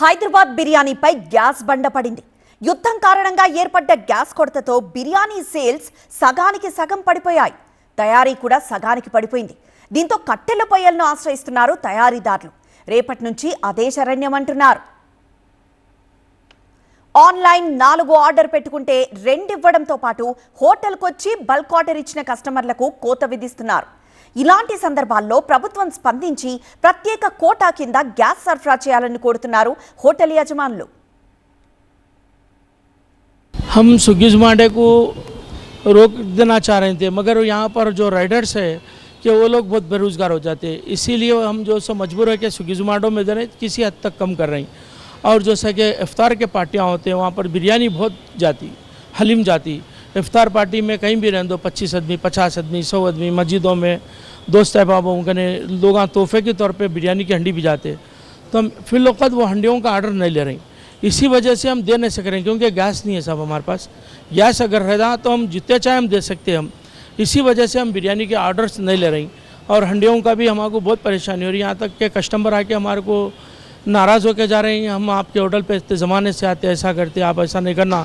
Hyderabad బిర్యానీపై gas బండ పడింది. యుద్ధం కారణంగా ఏర్పడ్డ గ్యాస్ కొరతతో బిర్యానీ సేల్స్ సగానికి సగం పడిపోయాయి. తయారీ కూడా సగానికి పడిపోయింది. దీంతో కట్టెల పొయ్యలను ఆశ్రయిస్తున్నారు తయారీదారులు. రేపటి నుంచి అదే శరణ్యమంటున్నారు. ఆన్లైన్ 4 ఆర్డర్ పెట్టుకుంటే 2 ఇవ్వడంతో పాటు హోటల్కొచ్చి బల్క్ ఆర్డర్ ఇచ్చిన కస్టమర్లకు కోత విధిస్తున్నారు. ఇలాంటి సందర్భాల్లో ప్రభుత్వం స్పందించి ప్రత్యేక కోటా కింద గ్యాస్ సరఫరా చేయాలని కోరుతున్నారు హోటల్ యజమానులు. हम स्विगी जोमेटो को रोक देना चाह रहे थे, मगर यहाँ पर जो राइडर्स है कि वो लोग बहुत बेरोज़गार हो जाते हैं, इसीलिए हम जो सो मजबूर है कि स्विगी जोमेटो में दे रहे किसी हद तक कम कर रहे हैं। और जैसा कि इफ्तार के पार्टियाँ होते हैं वहाँ पर बिरयानी बहुत जाती, हलीम जाती। इफ्तार पार्टी में कहीं भी रहने दो 25 आदमी 50 आदमी 100 आदमी, मस्जिदों में दोस्त अहबाबों के लोग तोहफे के तौर पे बिरयानी की हंडी भी जाते, तो हम फिर लोग वो हंडियों का आर्डर नहीं ले रहे। इसी वजह से हम दे नहीं सक रहे हैं, क्योंकि गैस नहीं है साहब हमारे पास। गैस अगर रहता तो हम जितने चाहे हम दे सकते हैं। हम इसी वजह से हम बिरयानी के आर्डर्स नहीं ले रही, और हंडियों का भी हमको बहुत परेशानी हो रही है। यहाँ तक के कस्टमर आके हमारे को नाराज़ होकर जा रहे हैं, हम आपके होटल पे इतने ज़माने से आते ऐसा करते, आप ऐसा नहीं करना।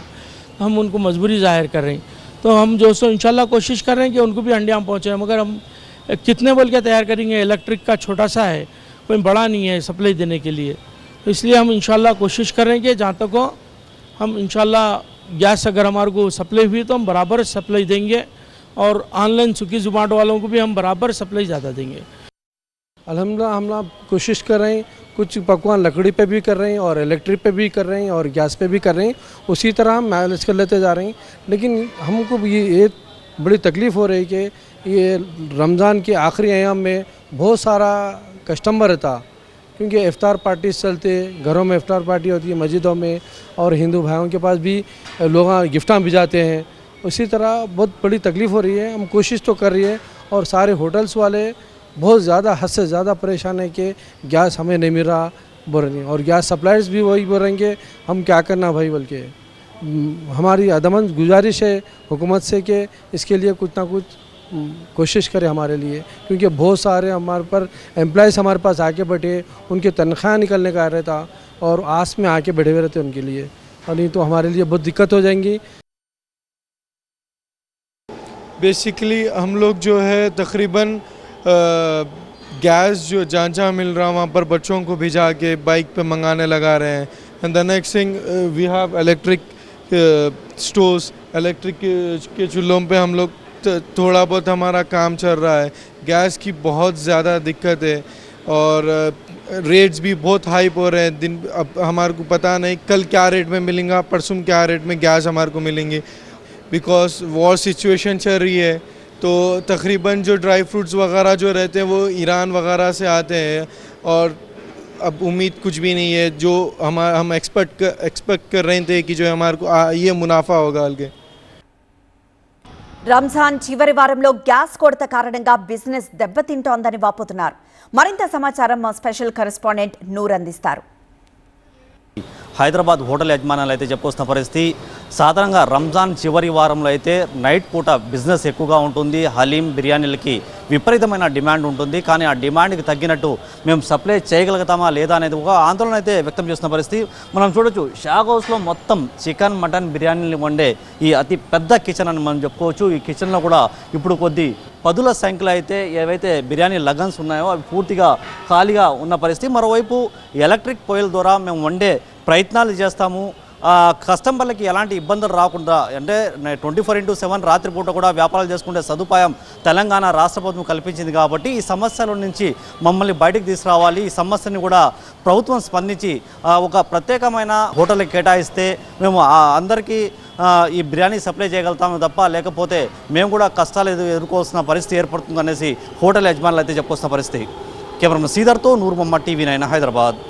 हम उनको मजबूरी जाहिर कर रहे हैं, तो हम जो सो इंशाल्लाह कोशिश कर रहे हैं कि उनको भी हंडियाँ पहुँचे, मगर हम कितने बोल के तैयार करेंगे। इलेक्ट्रिक का छोटा सा है, कोई बड़ा नहीं है सप्लाई देने के लिए, तो इसलिए हम इंशाल्लाह कोशिश करेंगे कि जहाँ तक हो हम इंशाल्लाह गैस अगर हमारे को सप्लाई हुई तो हम बराबर सप्लाई देंगे, और ऑनलाइन स्विगी जोमेटो वालों को भी हम बराबर सप्लाई ज़्यादा देंगे। अल्हम्दुलिल्लाह हम लोग कोशिश कर रहे हैं, कुछ पकवान लकड़ी पे भी कर रहे हैं और इलेक्ट्रिक पे भी कर रहे हैं और गैस पे भी कर रहे हैं, उसी तरह हम मैनेज कर लेते जा रहे हैं। लेकिन हमको ये बड़ी तकलीफ़ हो रही है कि ये रमज़ान के आखिरी अयाम में बहुत सारा कस्टमर था, क्योंकि इफ्तार पार्टी चलते, घरों में इफ्तार पार्टी होती है, मस्जिदों में, और हिंदू भाइयों के पास भी लोग गिफ्टां भिजाते हैं। उसी तरह बहुत बड़ी तकलीफ़ हो रही है। हम कोशिश तो कर रही है, और सारे होटल्स वाले बहुत ज़्यादा हद से ज़्यादा परेशान है कि गैस हमें नहीं मिल रहा बोल रहे हैं, और गैस सप्लायर्स भी वही बोल रहे हैं कि हम क्या करना भाई। बल्कि हमारी अदमन गुजारिश है हुकूमत से कि इसके लिए कुछ ना कुछ कोशिश करे हमारे लिए, क्योंकि बहुत सारे हमारे पर एम्प्लॉयज़ हमारे पास आके बैठे, उनकी तनख्वाह निकलने का रहता, और आस में आके बैठे हुए रहते उनके लिए, और नहीं तो हमारे लिए बहुत दिक्कत हो जाएंगी। बेसिकली हम लोग जो है तकरीबन गैस जो जहाँ मिल रहा वहाँ पर बच्चों को भिजा के बाइक पे मंगाने लगा रहे हैं। And the next thing we have electric stoves, electric के चूल्हों पे हम लोग थोड़ा बहुत हमारा काम चल रहा है। गैस की बहुत ज़्यादा दिक्कत है, और रेट्स भी बहुत हाई हो रहे हैं। दिन अब हमारे को पता नहीं कल क्या रेट में मिलेगा, परसों क्या रेट में गैस हमारे को मिलेंगे, बिकॉज वॉर सिचुएशन चल रही है। तो तकरीबन जो ड्राई फ्रूट्स वगैरह जो रहते हैं वो ईरान वगैरह से आते हैं, और अब उम्मीद कुछ भी नहीं है। जो हम एक्सपेक्ट कर रहे थे कि जो हमारे को ये मुनाफा होगा। अलगे రంజాన్ చివరి వారంలో గ్యాస్ కొరత కారణంగా బిజినెస్ దెబ్బతింటోందని వాపోతున్నారు. మరింత సమాచారం మా స్పెషల్ కరెస్పాండెంట్ నూర్ అందిస్తారు. హైదరాబాద్ హోటల్ యజమానులు అయితే చెప్పుకొస్తున్న పరిస్థితి, సాధారణంగా రంజాన్ చివరి వారంలో అయితే నైట్ పూట బిజినెస్ ఎక్కువగా ఉంటుంది. హలీం బిర్యానీలకి విపరీతమైన డిమాండ్ ఉంటుంది, కానీ ఆ డిమాండ్కి తగ్గినట్టు మేము సప్లై చేయగలుగుతామా లేదా అనేది ఒక ఆందోళన అయితే వ్యక్తం చేస్తున్న పరిస్థితి మనం చూడొచ్చు. షాగ్ హౌస్లో మొత్తం చికెన్ మటన్ బిర్యానీలు వండే ఈ అతి పెద్ద కిచెన్ అని మనం చెప్పుకోవచ్చు. ఈ కిచెన్లో కూడా ఇప్పుడు కొద్ది పదుల సంఖ్యలో అయితే ఏవైతే బిర్యానీ లగన్స్ ఉన్నాయో అవి పూర్తిగా ఖాళీగా ఉన్న పరిస్థితి. మరోవైపు ఎలక్ట్రిక్ పొయ్యిల ద్వారా మేము వండే ప్రయత్నాలు చేస్తాము, కస్టమర్లకి ఎలాంటి ఇబ్బందులు రాకుండా, అంటే 24/7 రాత్రిపూట కూడా వ్యాపారాలు చేసుకునే సదుపాయం తెలంగాణ రాష్ట్ర ప్రభుత్వం కల్పించింది. కాబట్టి ఈ సమస్యల నుంచి మమ్మల్ని బయటకు తీసుకురావాలి, ఈ సమస్యని కూడా ప్రభుత్వం స్పందించి ఒక ప్రత్యేకమైన హోటల్కి కేటాయిస్తే మేము అందరికీ ఈ బిర్యానీ సప్లై చేయగలుగుతాము తప్ప, లేకపోతే మేము కూడా కష్టాలు ఎదుర్కోవాల్సిన పరిస్థితి ఏర్పడుతుంది అనేసి హోటల్ యజమానులు అయితే చెప్పుకొస్తున్న పరిస్థితి. కెమెరామెన్ శ్రీధర్తో నూర్ మొహమ్మద్, TV9 హైదరాబాద్.